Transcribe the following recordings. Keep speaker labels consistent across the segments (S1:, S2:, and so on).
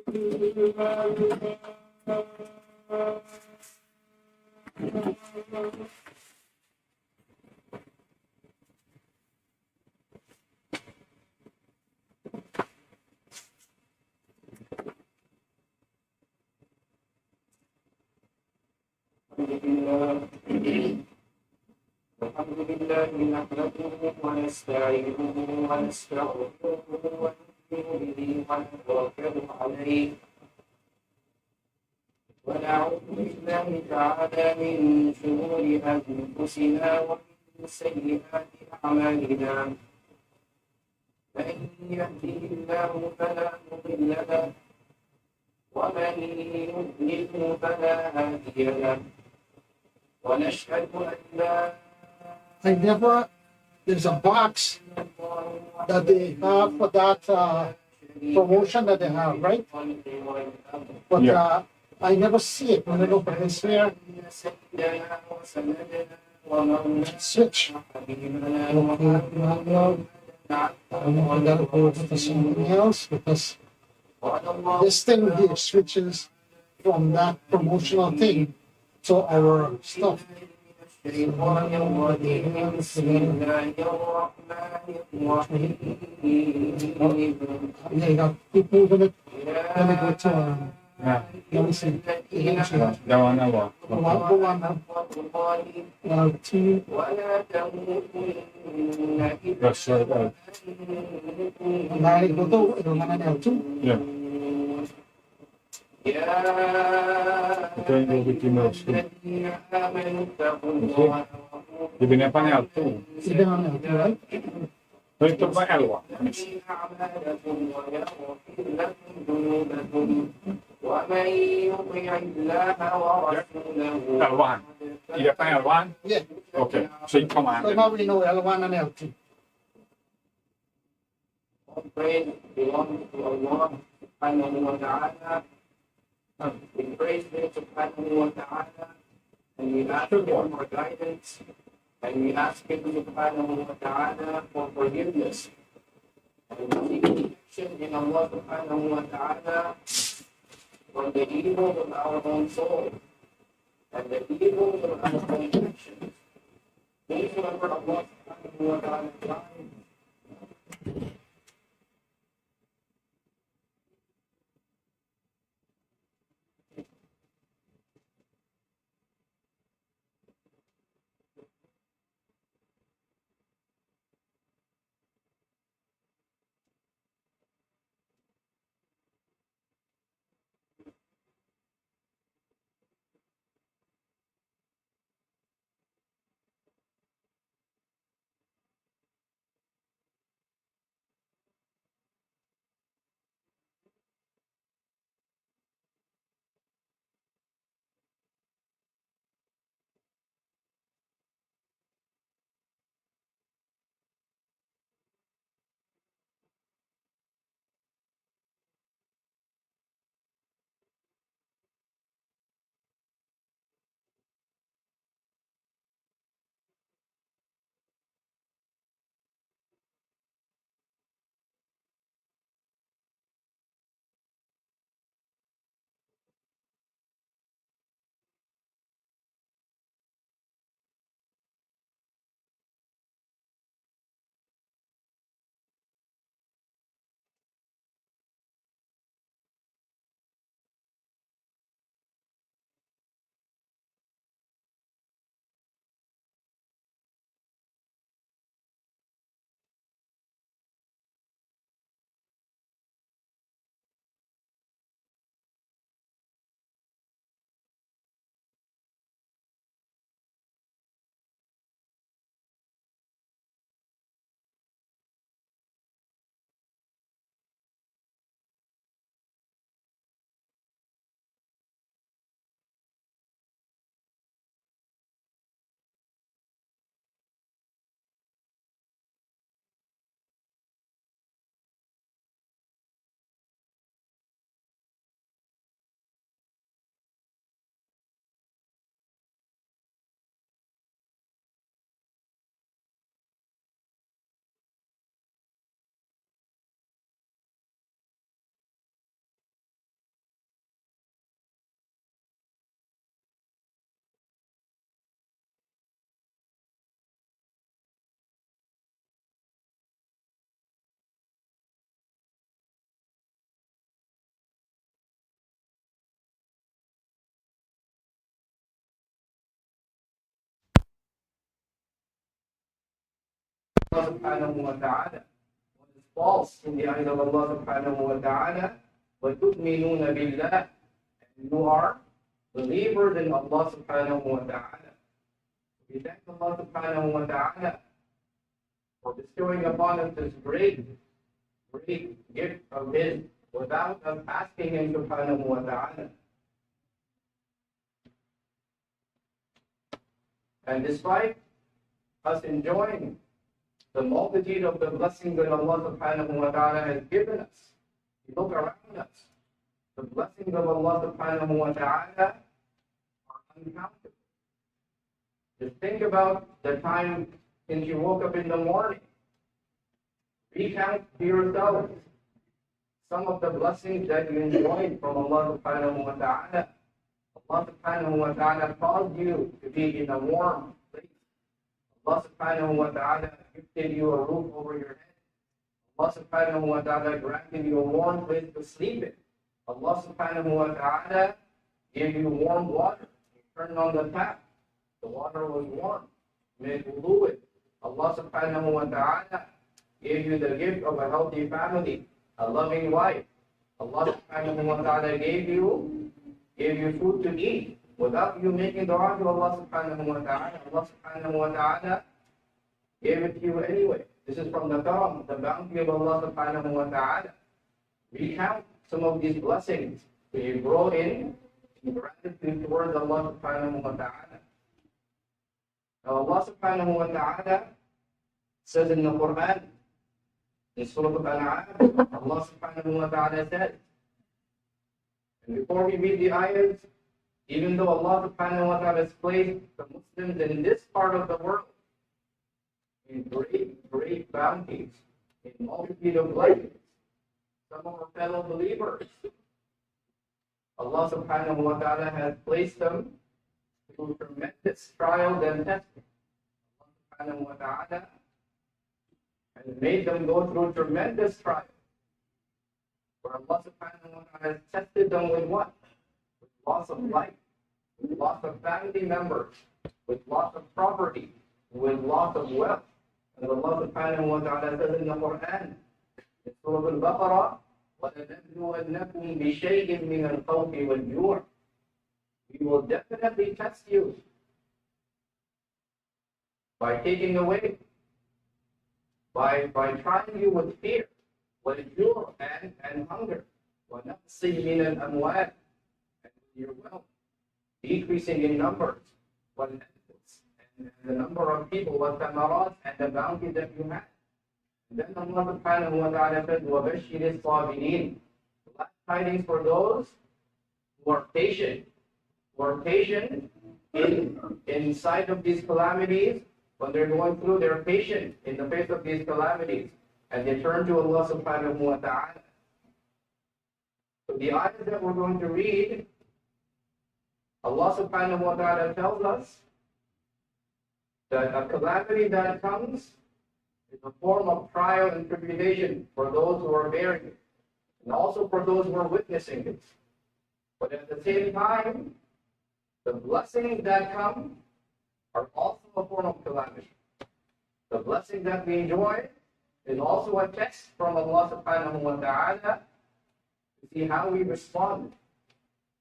S1: الحمد لله نحمده ونستعينه ونستغفره ونؤمن به ونتوكل عليه ونعوذ بالله تعالى من شرور انفسنا ومن سيئات اعمالنا من يهده الله فلا مضل له ومن يضلله فلا هادي له ونشهد ان لا
S2: There's a box that they have for that promotion that they have, right? But I never see it when I go for this here. Switch. Okay, now I gotta go over to something else because this thing here switches from that promotional thing to our stuff.
S1: الشيطان الرجيم بسم الله الرحمن الرحيم
S2: Yeah, you got keep moving it. Let me go to let me see.
S3: That one now.
S2: Go on now. Two.
S1: ولا تموتن
S3: That's right.
S2: Dahil ko to, yung mga L2.
S3: Yeah. Okay, go with you now. Di ba pa niya ito?
S2: Sige nga L2, right?
S3: So ito ba L1?
S1: ومن يطع الله ورسوله
S3: L1. Iya pa L1?
S2: Yeah.
S3: Okay. So you command.
S2: So now we know L1 and L2.
S1: Praise belongs to Allah subhanahu wa ta'ala. We praise Him subhanahu wa ta'ala and we ask Him for guidance and we ask Him subhanahu wa ta'ala for forgiveness. And we seek protection in Allah subhanahu wa ta'ala from the evil of our own soul and the evil of our own actions. Please remember Allah subhanahu wa ta'ala. Allah subhanahu wa ta'ala, what is false in the eyes of Allah subhanahu wa ta'ala, وَتُؤْمِنُونَ بِاللَّهِ, and you are believers in Allah subhanahu wa ta'ala. We thank Allah subhanahu wa ta'ala for bestowing upon us this great gift of His without us asking Him subhanahu wa ta'ala. And despite us enjoying the multitude of the blessings that Allah subhanahu wa ta'ala has given us, we look around us, the blessings of Allah subhanahu wa ta'ala are uncountable. Just think about the time since you woke up in the morning. Recount to yourselves some of the blessings that you enjoyed from Allah subhanahu wa ta'ala. Allah subhanahu wa ta'ala caused you to be in a warm place. Allah subhanahu wa ta'ala gifted you a roof over your head. Allah subhanahu wa ta'ala granted you a warm place to sleep in. Allah subhanahu wa ta'ala gave you warm water. You turned on the tap. The water was warm. You made wudu with. Allah subhanahu wa ta'ala gave you the gift of a healthy family, a loving wife. Allah subhanahu wa ta'ala gave you food to eat without you making dua to Allah subhanahu wa ta'ala. Allah subhanahu wa ta'ala gave it to you anyway. This is from the karam, the bounty of Allah subhanahu wa ta'ala. Recount some of these blessings so you grow in gratitude towards Allah subhanahu wa ta'ala. Now Allah subhanahu wa ta'ala says in the Quran, in Surah Al-An'am, Allah subhanahu wa ta'ala says, and before we read the ayahs, even though Allah subhanahu wa ta'ala has placed the Muslims in this part of the world in great bounties, in multitude of blessings, some of our fellow believers, Allah subhanahu wa ta'ala has placed them through tremendous trials and testing. Allah subhanahu wa ta'ala has made them go through tremendous trials. Where Allah subhanahu wa ta'ala has tested them with what? With loss of life, with loss of family members, with loss of property, with loss of wealth. And Allah subhanahu wa ta'ala says in the Quran, in Surah Al-Baqarah, وَلَنَبْلُوَنَّكُمْ بِشَيْءٍ مِّنَ الْخَوْفِ وَالْجُوعِ. We will definitely test you by taking away, by trying you with fear, والجوع and hunger, وَنَقْصٍ مِّنَ الْأَمْوَالِ, and your wealth decreasing in numbers, وَالْأَنفُسِ, and the number of people, وَالثَّمَرَاتِ, and the bounty that you have. And then Allah subhanahu wa ta'ala says, وَبَشِّرِ الصَّابِرِينَ. Glad tidings for those who are patient in sight of these calamities. When they're going through, they're patient in the face of these calamities, and they turn to Allah subhanahu wa ta'ala. So the ayahs that we're going to read, Allah subhanahu wa ta'ala tells us that a calamity that comes is a form of trial and tribulation for those who are bearing it, and also for those who are witnessing it. But at the same time, the blessings that come are also a form of calamity. The blessing that we enjoy is also a test from Allah subhanahu wa ta'ala to see how we respond,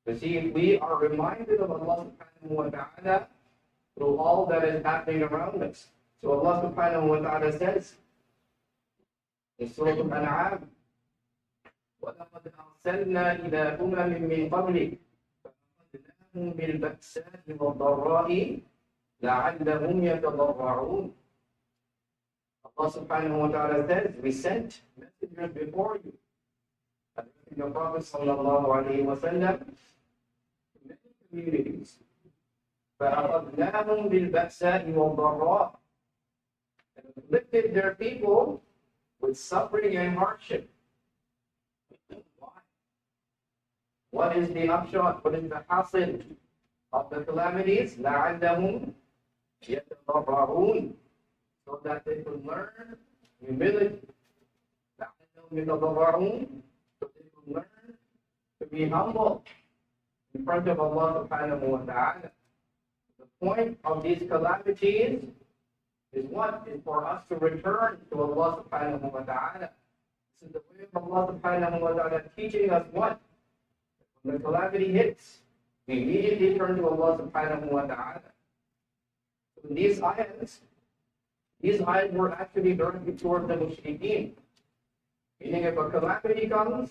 S1: to see if we are reminded of Allah subhanahu wa ta'ala through all that is happening around us. So Allah subhanahu wa ta'ala says in Surah Al-An'am, وَلَقَدْ أَرْسَلْنَا إِلَىٰ أُمَمٍ مِّن قَبْلِكَ فَأَخَذْنَاهُم بِالْبَأْسَاءِ وَالضَّرَّاءِ لَعَلَّهُمْ يَتَضَرَّعُونَ. Allah subhanahu wa ta'ala says, we sent messengers before you, the Prophet sallallahu alayhi wa sallam, to many communities. فَأَخَذْنَاهُم بِالْبَأْسَاءِ وَالضَّرَّاءِ, and afflicted their people with suffering and hardship. Why? What is the upshot? What is the hasil of the calamities? لَعَلَّهُمْ يَتَضَرَّعُونَ, so that they could learn humility. لَعَلَّهُمْ يَتَضَرَّعُونَ, so they could learn to be humble in front of Allah subhanahu wa ta'ala. The point of these calamities is what? Is for us to return to Allah subhanahu wa ta'ala. This is the way of Allah subhanahu wa ta'ala teaching us what? When the calamity hits, we immediately turn to Allah subhanahu wa ta'ala. So these ayats were actually directed towards the mushrikeen. Meaning if a calamity comes,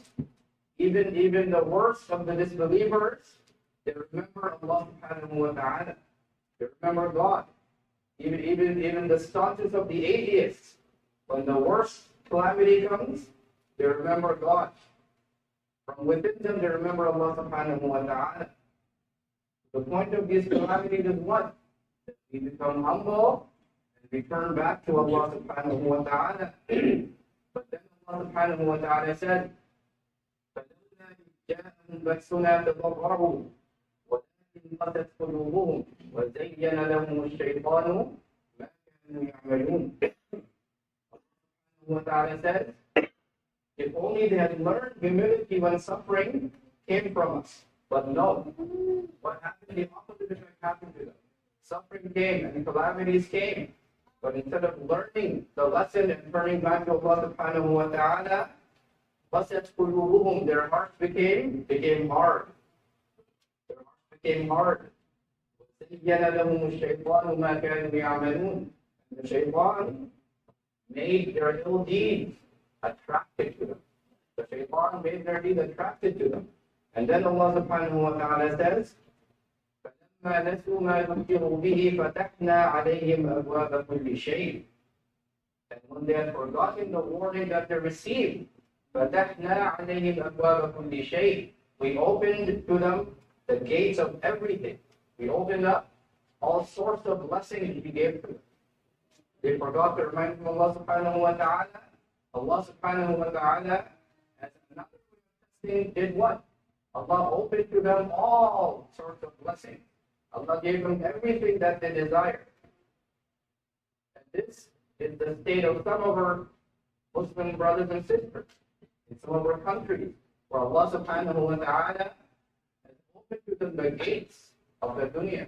S1: even the worst of the disbelievers, they remember Allah subhanahu wa ta'ala. They remember God. Even the staunchest of the atheists, when the worst calamity comes, they remember God. From within them, they remember Allah subhanahu wa ta'ala. The point of these calamities is what? That we become humble and we turn back to Allah subhanahu wa ta'ala. But then Allah subhanahu wa ta'ala said, فَلَوْلَا إِذْ جَاءَهُمْ بَأْسُنَا تَضَرَّعُوا وَلَكِنْ قَسَتْ قُلُوبُهُم وَزَيَّنَ لَهُمُ الشَّيْطَانُ مَا كَانُوا يَعْمَلُونَ. Allah subhanahu wa ta'ala said, if only they had learned humility when suffering came from us. But no. What happened? The opposite effect happened to them. Suffering came and calamities came. But instead of learning the lesson and turning back to Allah subhanahu wa ta'ala, their hearts became hard. Their hearts became hard. The shaitan made their ill deeds attracted to them. The shaitan made their deeds attracted to them. And then Allah subhanahu wa ta'ala says, فَلَمَّا نَسُوا مَا ذُكِّرُوا بِهِ فَتَحْنَا عَلَيْهِمْ أَبْوَابَ كُلِّ شَيْءٍ. And when they had forgotten the warning that they received, فَتَحْنَا عَلَيْهِمْ أَبْوَابَ كُلِّ شَيْءٍ, we opened to them the gates of everything. We opened up all sorts of blessings we gave to them. They forgot to remind from Allah subhanahu wa ta'ala. Allah subhanahu wa ta'ala, as another thing, did what? Allah opened to them all sorts of blessings. Allah gave them everything that they desired. And this is the state of some of our Muslim brothers and sisters in some of our countries, where Allah subhanahu wa ta'ala has opened to them the gates of the dunya.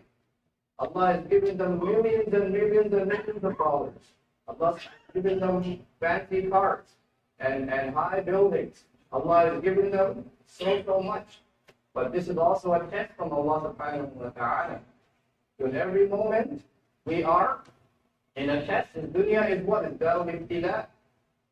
S1: Allah has given them millions and millions and millions of dollars. Allah has given them fancy cars and high buildings. Allah has given them so much. But this is also a test from Allah subhanahu wa ta'ala. So in every moment, we are in a test. This dunya is what? It's darul ibtila.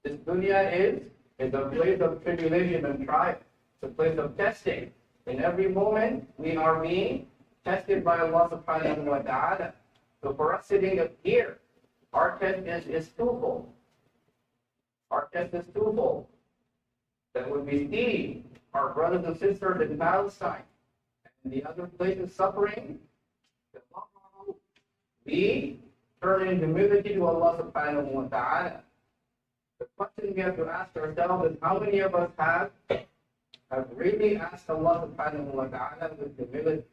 S1: This dunya is a place of tribulation and trial. It's a place of testing. In every moment, we are being tested by Allah subhanahu wa ta'ala. So for us sitting up here, our test is twofold. Our test is twofold. That when we see our brothers and sisters in Palestine and the other places suffering, we turn in humility to Allah subhanahu wa ta'ala. The question we have to ask ourselves is, how many of us have really asked Allah subhanahu wa ta'ala with humility?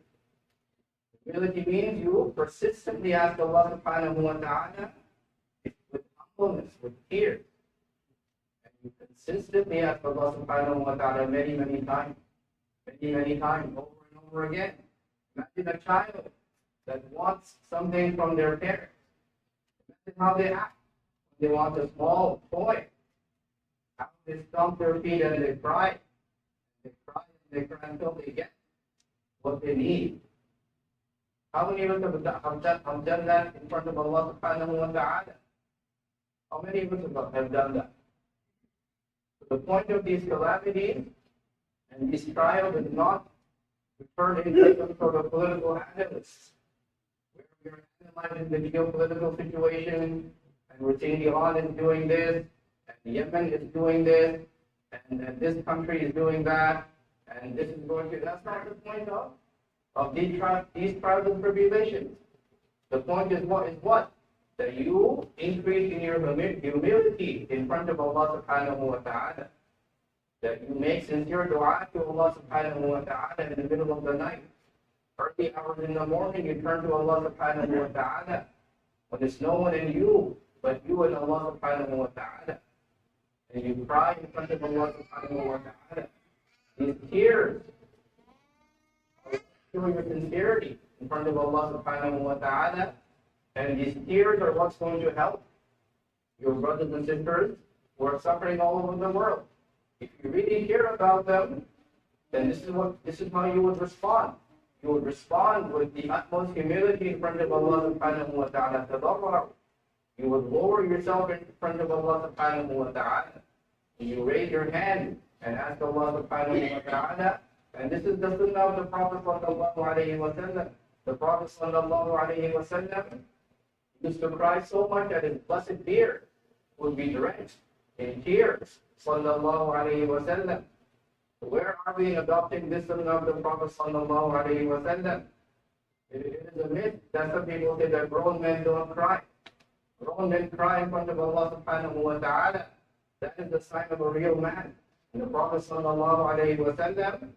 S1: Humility means you persistently ask Allah subhanahu wa ta'ala with humbleness, with tears. And you consistently ask Allah subhanahu wa ta'ala many times, over and over again. Imagine a child that wants something from their parents. Imagine how they act when they want a small toy. How they stomp their feet and they cry. They cry until they get what they need. How many of us have done that in front of Allah subhanahu wa ta'ala? How many of us have done that? So the point of these calamities and these trials is not to turn into some sort of political analysts, where we are analyzing the geopolitical situation and we're saying Iran is doing this, and Yemen is doing this, and this country is doing that, and this is going to. That's not the point of these trials and tribulations. The point is what? That you increase in your humility in front of Allah subhanahu wa ta'ala. That you make sincere dua to Allah subhanahu wa ta'ala in the middle of the night. Early hours in the morning, you turn to Allah subhanahu wa ta'ala. When there's no one in you, but you and Allah subhanahu wa ta'ala. And you cry in front of Allah subhanahu wa ta'ala. These tears showing your sincerity in front of Allah subhanahu wa ta'ala, And these tears are what's going to help your brothers and sisters who are suffering all over the world. If you really care about them, then this is how you would respond. You would respond with the utmost humility in front of Allah subhanahu wa ta'ala. You would lower yourself in front of Allah subhanahu wa ta'ala. You raise your hand and ask Allah subhanahu wa ta'ala. And this is the sunnah of the Prophet sallallahu alayhi wa sallam. The Prophet sallallahu alayhi wa sallam used to cry so much that his blessed beard would be drenched in tears. Sallallahu alayhi wa sallam. Where are we adopting this sunnah of the Prophet sallallahu alayhi wa sallam? It is a myth that some people say that grown men don't cry. Grown men cry in front of Allah subhanahu wa ta'ala. That is the sign of a real man. And the Prophet sallallahu alayhi wa sallam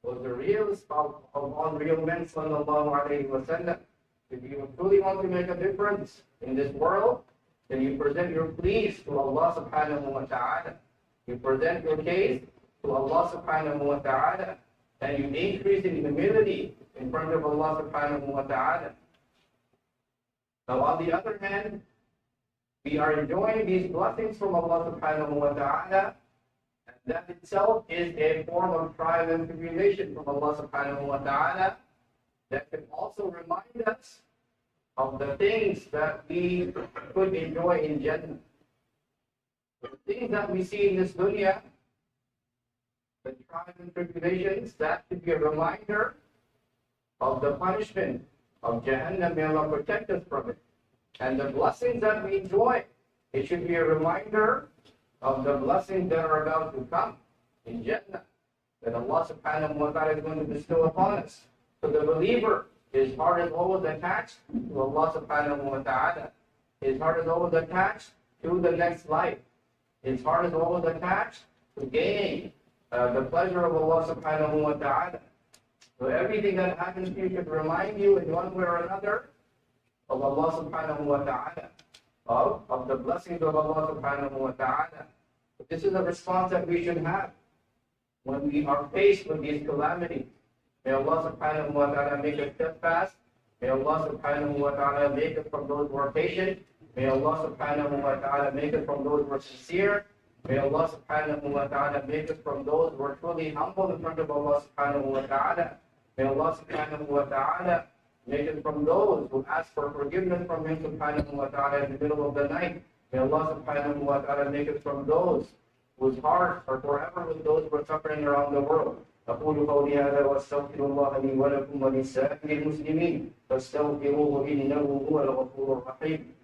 S1: was the realest of all real men sallallahu alayhi wa sallam. If you truly want to make a difference in this world, then you present your pleas to Allah subhanahu wa ta'ala. You present your case to Allah subhanahu wa ta'ala, and you increase in humility in front of Allah subhanahu wa ta'ala. Now on the other hand, we are enjoying these blessings from Allah subhanahu wa ta'ala, and that itself is a form of trial and tribulation from Allah subhanahu wa ta'ala that can also remind us of the things that we could enjoy in Jannah. The things that we see in this dunya, the trials and tribulations, that should be a reminder of the punishment of Jahannam. May Allah protect us from it. And the blessings that we enjoy, it should be a reminder of the blessings that are about to come in Jannah, that Allah subhanahu wa ta'ala is going to bestow upon us. So the believer, his heart is always attached to Allah subhanahu wa ta'ala. His heart is always attached to the next life. His heart is always attached to gaining the pleasure of Allah subhanahu wa ta'ala. So everything that happens to you should remind you in one way or another of Allah subhanahu wa ta'ala, of the blessings of Allah subhanahu wa ta'ala. This is a response that we should have when we are faced with these calamities. May Allah subhanahu wa ta'ala make us steadfast. May Allah subhanahu wa ta'ala make us from those who are patient. May Allah subhanahu wa ta'ala make us from those who are sincere. May Allah subhanahu wa ta'ala make us from those who are truly humble in front of Allah subhanahu wa ta'ala. May Allah subhanahu wa ta'ala make us from those who ask for forgiveness from Him subhanahu wa ta'ala in the middle of the night. May Allah subhanahu wa ta'ala make us from those whose hearts are forever with those who are suffering around the world. أقول قولي هذا وأستغفر الله لي ولكم ولسائر المسلمين فاستغفروه إنه هو الغفور الرحيم.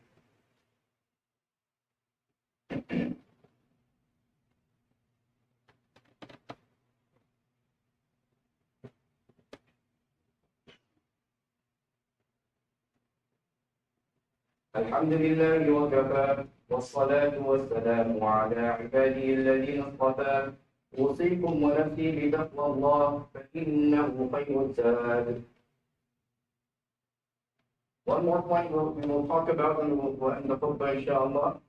S1: الحمد لله وكفى والصلاة والسلام على عباده الذين اصطفى أوصيكم ونفسي بتقوى الله فإنه خير الزاد. One more point we will talk about and we'll end the khutbah inshallah.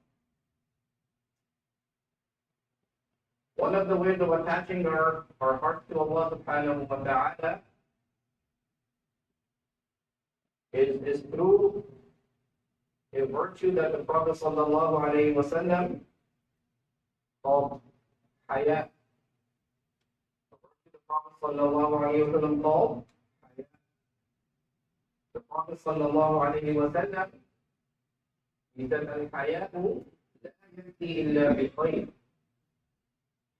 S1: One of the ways of attaching our hearts to Allah subhanahu wa ta'ala is through a virtue that the Prophet sallallahu alayhi wa sallam called haya. The virtue the Prophet sallallahu alayhi wa sallam called haya. The Prophet sallallahu alayhi wa sallam, he said, al-haya'u la yati illa bi khayr.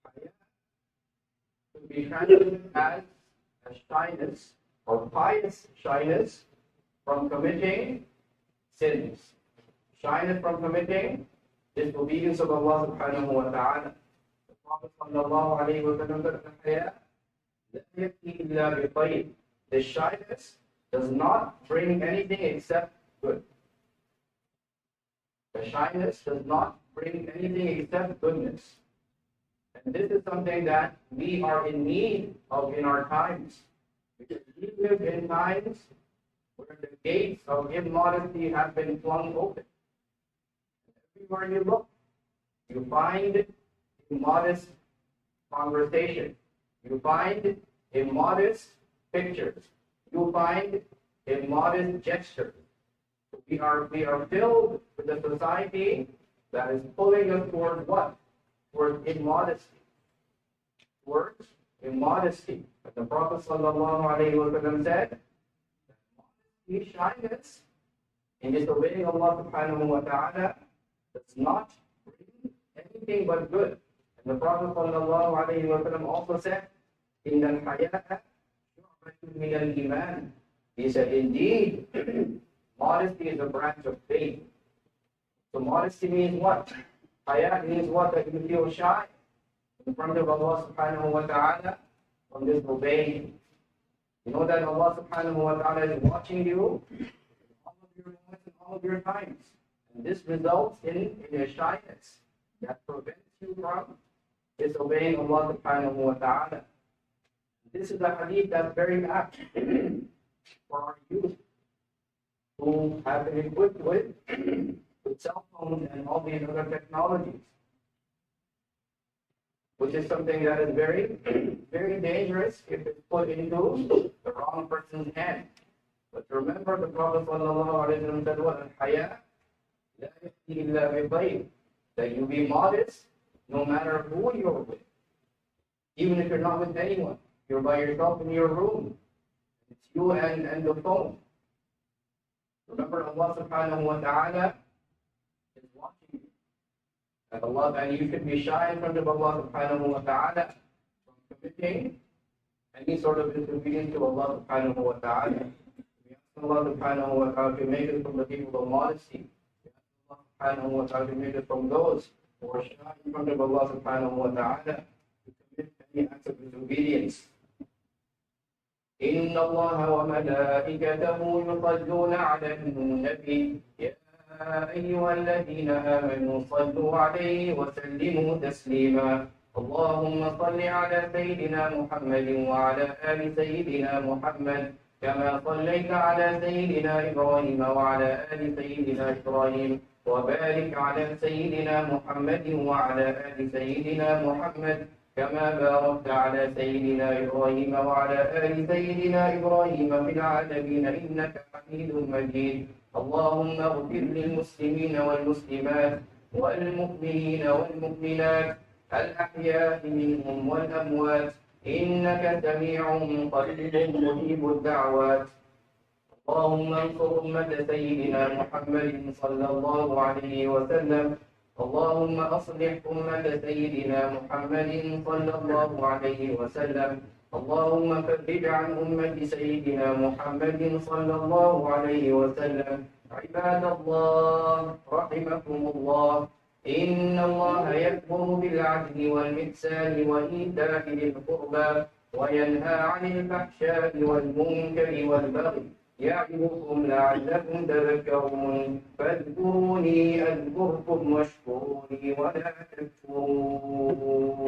S1: Haya to be translated as a shyness or pious shyness from committing sins. Shyness from committing disobedience of Allah subhanahu wa ta'ala. The Prophet sallallahu alayhi wa sallam, the shyness does not bring anything except good. The shyness does not bring anything except goodness. And this is something that we are in need of in our times. Because we live in times where the gates of immodesty have been flung open. Everywhere you look, you find immodest conversation. You find immodest pictures. You find immodest gestures. We are filled with a society that is pulling us towards what? Towards immodesty. Towards immodesty. But the Prophet ﷺ said, modesty, shyness, in disobeying Allah subhanahu wa ta'ala does not bring anything but good. And the Prophet ﷺ also said, إِنَّ الْحَيَاءَ شُعْبَةٌ مِنَ الْإِيمَانِ. He said, indeed, modesty is a branch of faith. So modesty means what? Haya means what? That you feel shy in front of Allah subhanahu wa ta'ala from disobeying. You know that Allah subhanahu wa ta'ala is watching you in all of your moments and all of your times. And this results in a shyness that prevents you from disobeying Allah subhanahu wa ta'ala. This is a hadith that's very apt for our youth who have been equipped with cell phones and all these other technologies, which is something that is very, very dangerous if it's put into the wrong person's hand. But remember, the Prophet ﷺ said, "What al-haya la ya'ti illa bi-khayr," that you be modest no matter who you're with, even if you're not with anyone. You're by yourself in your room. It's you and the phone. Remember, Allah subhanahu wa ta'ala is watching you. And you should be shy in front of Allah subhanahu wa ta'ala from committing any sort of disobedience to Allah subhanahu wa ta'ala. We ask Allah subhanahu wa ta'ala to make us from the people of modesty. We ask Allah subhanahu wa ta'ala to make us from those who are shy in front of Allah subhanahu wa ta'ala to commit any acts of disobedience. إن الله وملائكته يصلون على النبي يا أيها الذين آمنوا صلوا عليه وسلموا تسليما اللهم صل على سيدنا محمد وعلى آل سيدنا محمد كما صليت على سيدنا إبراهيم وعلى آل سيدنا إبراهيم وبارك على سيدنا محمد وعلى آل سيدنا محمد كما باركت على سيدنا إبراهيم وعلى آل سيدنا إبراهيم في العالمين إنك حميد مجيد اللهم اغفر للمسلمين والمسلمات والمؤمنين والمؤمنات الأحياء منهم والأموات إنك سميع قريب مجيب الدعوات اللهم انصر أمة سيدنا محمد صلى الله عليه وسلم اللهم أصلح أمة سيدنا محمد صلى الله عليه وسلم اللهم فرج عن أمة سيدنا محمد صلى الله عليه وسلم عباد الله رحمكم الله إن الله يأمر بالعدل والإحسان وإيتاء ذي القربى وينهى عن الفحشاء والمنكر والبغي يعظكم لعلكم تذكرون فاذكروني أذكركم واشكروني ولا تكفرون